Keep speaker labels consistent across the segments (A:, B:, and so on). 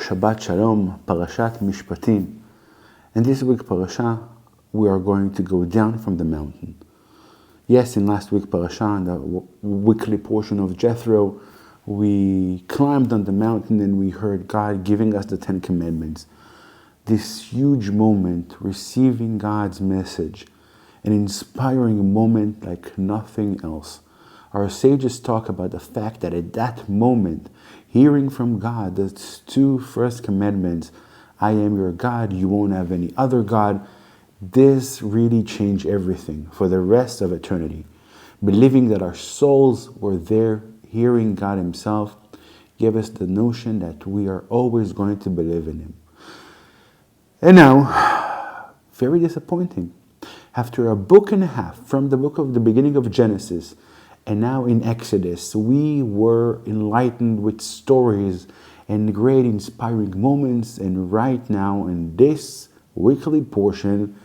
A: Shabbat Shalom, Parashat Mishpatim. In this week's parasha, we are going to go down from the mountain. Yes, in last week's parasha, in the weekly portion of Jethro, we climbed on the mountain and we heard God giving us the 10 Commandments. This huge moment, receiving God's message, an inspiring moment like nothing else. Our sages talk about the fact that at that moment, hearing from God, the two first commandments, I am your God, you won't have any other God, this really changed everything for the rest of eternity. Believing that our souls were there, hearing God Himself, gave us the notion that we are always going to believe in Him. And now, very disappointing. After a book and a half from the book of the beginning of Genesis, and now in Exodus, we were enlightened with stories and great inspiring moments. And right now, in this weekly portion,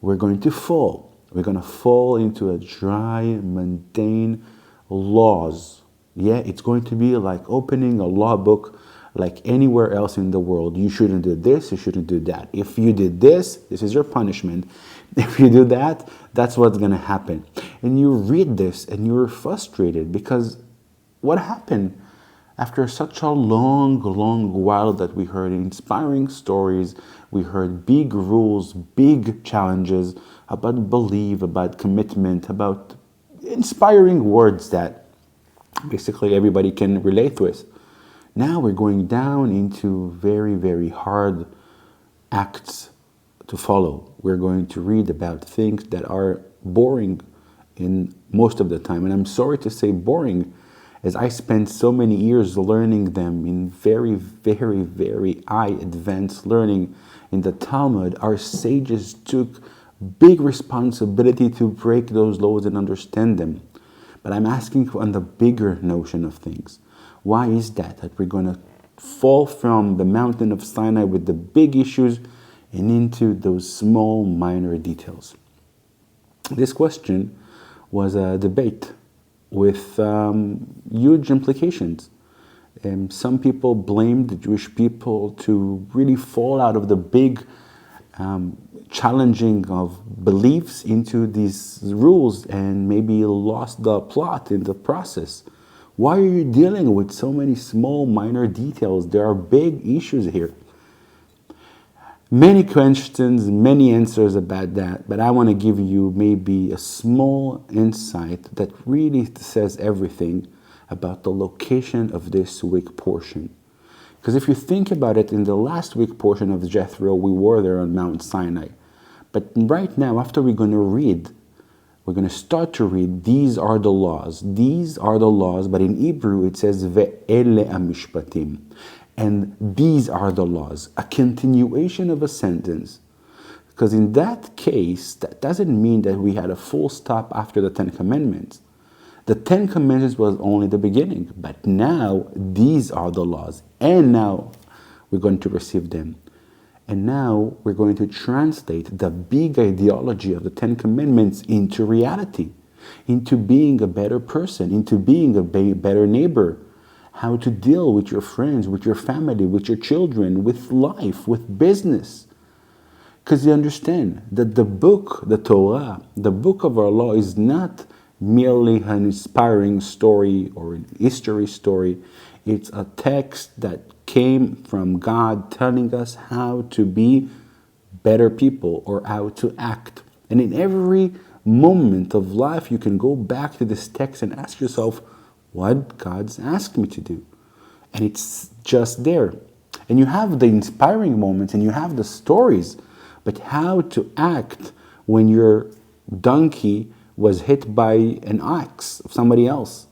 A: we're going to fall. We're going to fall into a dry, mundane laws. Yeah, it's going to be like opening a law book like anywhere else in the world. You shouldn't do this, you shouldn't do that. If you did this, this is your punishment. If you do that, that's what's going to happen. And you read this and you're frustrated because what happened? After such a long while that we heard inspiring stories, we heard big rules, big challenges about belief, about commitment, about inspiring words that basically everybody can relate with. Now we're going down into very hard acts to follow. We're going to read about things that are boring in most of the time. And I'm sorry to say boring, as I spent so many years learning them in very high advanced learning in the Talmud. Our sages took big responsibility to break those laws and understand them. But I'm asking on the bigger notion of things. Why is that we're going to fall from the mountain of Sinai with the big issues and into those small, minor details? This question was a debate with huge implications. And some people blamed the Jewish people to really fall out of the big challenging of beliefs into these rules and maybe lost the plot in the process. Why are you dealing with so many small, minor details? There are big issues here. Many questions, many answers about that, but I want to give you maybe a small insight that really says everything about the location of this week portion. Because if you think about it, in the last week portion of Jethro, we were there on Mt Sinai. But right now, after we're going to start to read, these are the laws. These are the laws, but in Hebrew it says, Ve'ele Mishpatim. And these are the laws, a continuation of a sentence. Because in that case, that doesn't mean that we had a full stop after the 10 Commandments. The 10 Commandments was only the beginning, but now these are the laws. And now we're going to receive them. And now we're going to translate the big ideology of the 10 Commandments into reality, into being a better person, into being a better neighbor, how to deal with your friends, with your family, with your children, with life, with business. Because you understand that the book, the Torah, the book of our law is not merely an inspiring story or a history story. It's a text that came from God telling us how to be better people or how to act. And in every moment of life, you can go back to this text and ask yourself, what God's asked me to do. And it's just there. And you have the inspiring moments and you have the stories, but how to act when your donkey was hit by an axe of somebody else.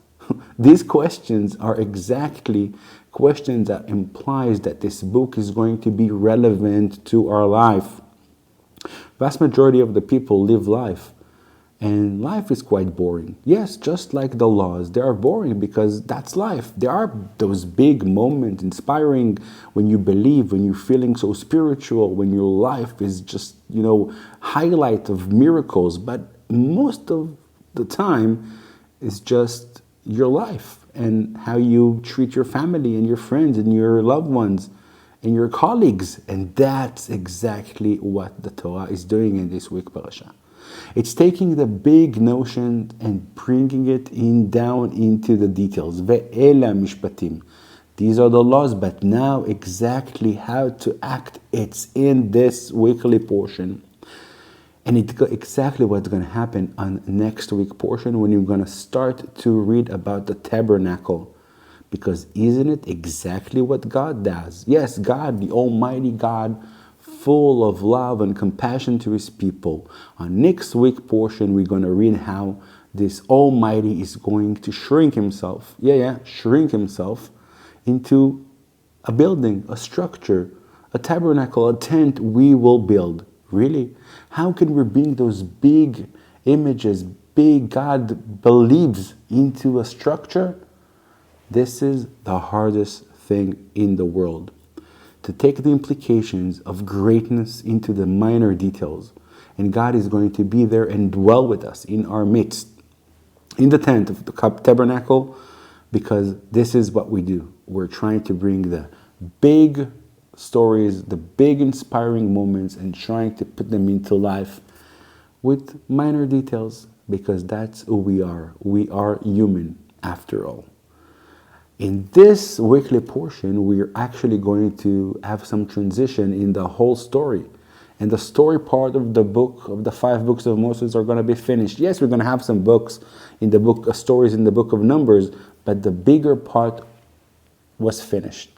A: These questions are exactly questions that implies that this book is going to be relevant to our life. Vast majority of the people live life, and life is quite boring. Yes, just like the laws, they are boring because that's life. There are those big moments, inspiring, when you believe, when you're feeling so spiritual, when your life is just, highlight of miracles. But most of the time, it's just your life and how you treat your family and your friends and your loved ones. and your colleagues. And that's exactly what the Torah is doing in this week parasha. It's taking the big notion and bringing it down into the details. Ve'ela mishpatim. These are the laws, but now exactly how to act, it's in this weekly portion. And it's exactly what's going to happen on next week portion when you're going to start to read about the tabernacle. Because isn't it exactly what God does? Yes, God, the Almighty God, full of love and compassion to His people. On next week portion, we're going to read how this Almighty is going to shrink Himself. Shrink Himself into a building, a structure, a tabernacle, a tent we will build. Really? How can we bring those big images, big God believes into a structure? This is the hardest thing in the world. To take the implications of greatness into the minor details. And God is going to be there and dwell with us in our midst, in the tent of the tabernacle, because this is what we do. We're trying to bring the big stories, the big inspiring moments, and trying to put them into life with minor details, because that's who we are. We are human after all. In this weekly portion, we're actually going to have some transition in the whole story. And the story part of the book, of the 5 books of Moses, are going to be finished. Yes, we're going to have some books in the book, stories in the book of Numbers, but the bigger part was finished.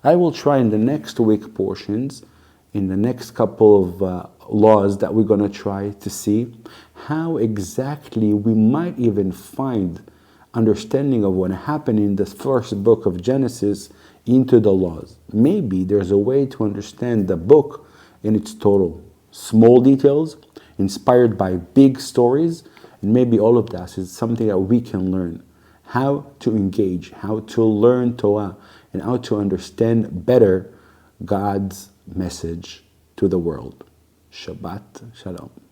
A: I will try in the next week portions, in the next couple of laws that we're going to try to see how exactly we might even find understanding of what happened in the first book of Genesis into the laws. Maybe there's a way to understand the book in its total. Small details inspired by big stories, and maybe all of that is something that we can learn. How to engage, how to learn Torah, and how to understand better God's message to the world. Shabbat Shalom.